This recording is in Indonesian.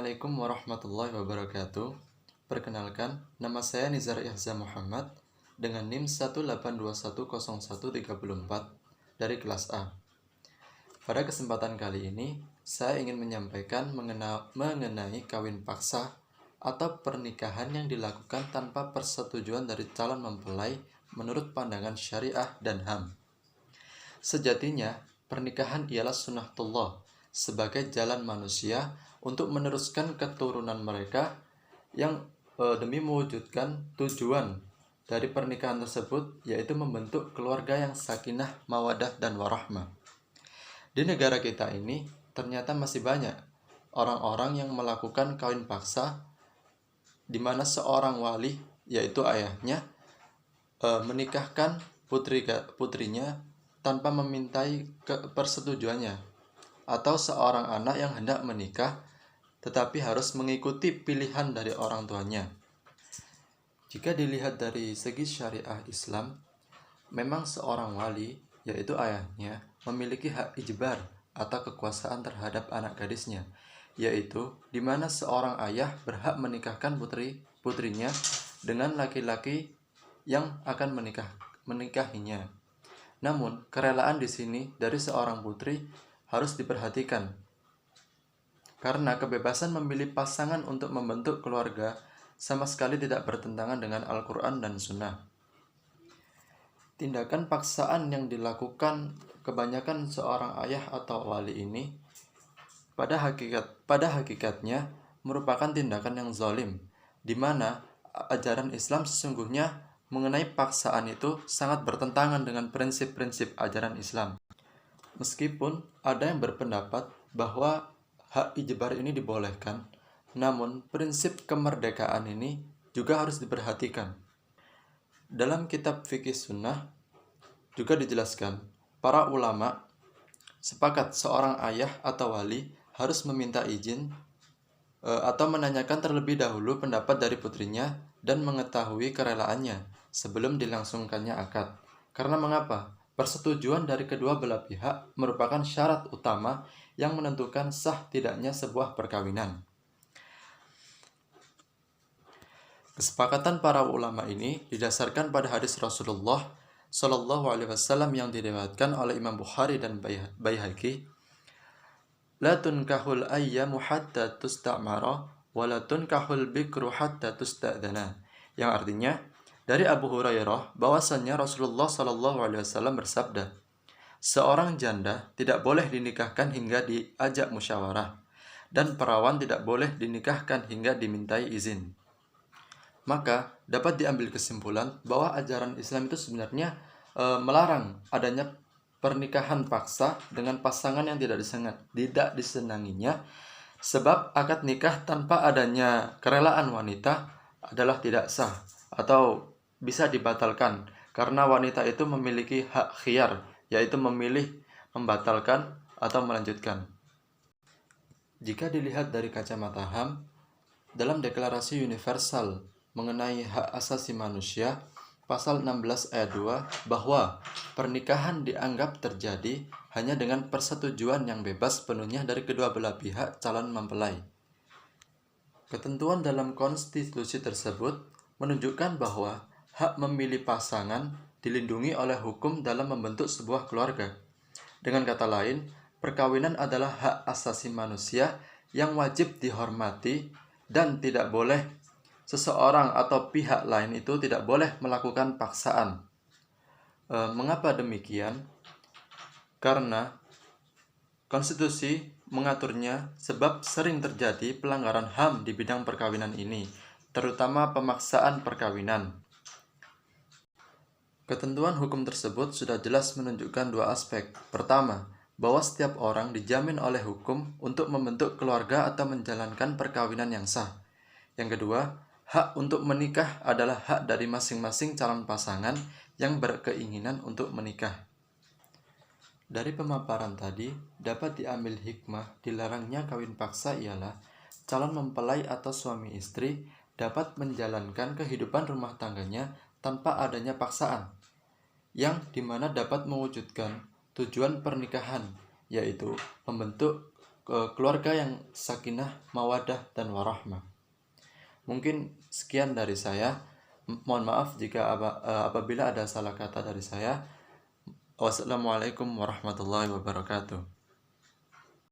Assalamualaikum warahmatullahi wabarakatuh. Perkenalkan, nama saya Nizar Ihza Muhammad dengan NIM 182101344 dari kelas A. Pada kesempatan kali ini, saya ingin menyampaikan mengenai kawin paksa atau pernikahan yang dilakukan tanpa persetujuan dari calon mempelai menurut pandangan syariah dan HAM. Sejatinya, pernikahan ialah sunnatullah sebagai jalan manusia untuk meneruskan keturunan mereka yang demi mewujudkan tujuan dari pernikahan tersebut, yaitu membentuk keluarga yang sakinah, mawadah, dan warahmah. Di negara kita ini ternyata masih banyak orang-orang yang melakukan kawin paksa, di mana seorang wali, yaitu ayahnya, menikahkan putrinya tanpa memintai persetujuannya, atau seorang anak yang hendak menikah tetapi harus mengikuti pilihan dari orang tuanya. Jika dilihat dari segi syariah Islam, memang seorang wali, yaitu ayahnya, memiliki hak ijbar atau kekuasaan terhadap anak gadisnya, yaitu di mana seorang ayah berhak menikahkan putrinya dengan laki-laki yang akan menikahinya. Namun, kerelaan di sini dari seorang putri harus diperhatikan, karena kebebasan memilih pasangan untuk membentuk keluarga sama sekali tidak bertentangan dengan Al-Quran dan Sunnah. Tindakan paksaan yang dilakukan kebanyakan seorang ayah atau wali ini pada hakikatnya merupakan tindakan yang zalim, di mana ajaran Islam sesungguhnya mengenai paksaan itu sangat bertentangan dengan prinsip-prinsip ajaran Islam. Meskipun ada yang berpendapat bahwa hak ijbar ini dibolehkan, namun prinsip kemerdekaan ini juga harus diperhatikan. Dalam kitab fikih sunnah juga dijelaskan, para ulama sepakat seorang ayah atau wali harus meminta izin atau menanyakan terlebih dahulu pendapat dari putrinya dan mengetahui kerelaannya sebelum dilangsungkannya akad. Karena mengapa? Persetujuan dari kedua belah pihak merupakan syarat utama yang menentukan sah tidaknya sebuah perkawinan. Kesepakatan para ulama ini didasarkan pada hadis Rasulullah Shallallahu Alaihi Wasallam yang diriwayatkan oleh Imam Bukhari dan Baihaqi. La tunkahul ayyamu hatta tusta'mara wa la tunkahul bikru hatta tusta'dana. Yang artinya, dari Abu Hurairah bahwasannya Rasulullah Shallallahu Alaihi Wasallam bersabda, seorang janda tidak boleh dinikahkan hingga diajak musyawarah, dan perawan tidak boleh dinikahkan hingga dimintai izin. Maka dapat diambil kesimpulan bahwa ajaran Islam itu sebenarnya melarang adanya pernikahan paksa dengan pasangan yang tidak disenanginya, sebab akad nikah tanpa adanya kerelaan wanita adalah tidak sah atau bisa dibatalkan, karena wanita itu memiliki hak khiyar, yaitu memilih membatalkan atau melanjutkan. Jika dilihat dari kacamata HAM, dalam Deklarasi Universal mengenai hak asasi manusia, pasal 16 ayat 2, bahwa pernikahan dianggap terjadi hanya dengan persetujuan yang bebas penuhnya dari kedua belah pihak calon mempelai. Ketentuan dalam konstitusi tersebut menunjukkan bahwa hak memilih pasangan dilindungi oleh hukum dalam membentuk sebuah keluarga. Dengan kata lain, perkawinan adalah hak asasi manusia yang wajib dihormati dan tidak boleh seseorang atau pihak lain itu tidak boleh melakukan paksaan. Mengapa demikian? Karena konstitusi mengaturnya sebab sering terjadi pelanggaran HAM di bidang perkawinan ini, terutama pemaksaan perkawinan. Ketentuan hukum tersebut sudah jelas menunjukkan dua aspek. Pertama, bahwa setiap orang dijamin oleh hukum untuk membentuk keluarga atau menjalankan perkawinan yang sah. Yang kedua, hak untuk menikah adalah hak dari masing-masing calon pasangan yang berkeinginan untuk menikah. Dari pemaparan tadi, dapat diambil hikmah dilarangnya kawin paksa ialah calon mempelai atau suami istri dapat menjalankan kehidupan rumah tangganya tanpa adanya paksaan, yang dimana dapat mewujudkan tujuan pernikahan, yaitu membentuk keluarga yang sakinah, mawadah, dan warahmah. Mungkin sekian dari saya. Mohon maaf jika apabila ada salah kata dari saya. Wassalamualaikum warahmatullahi wabarakatuh.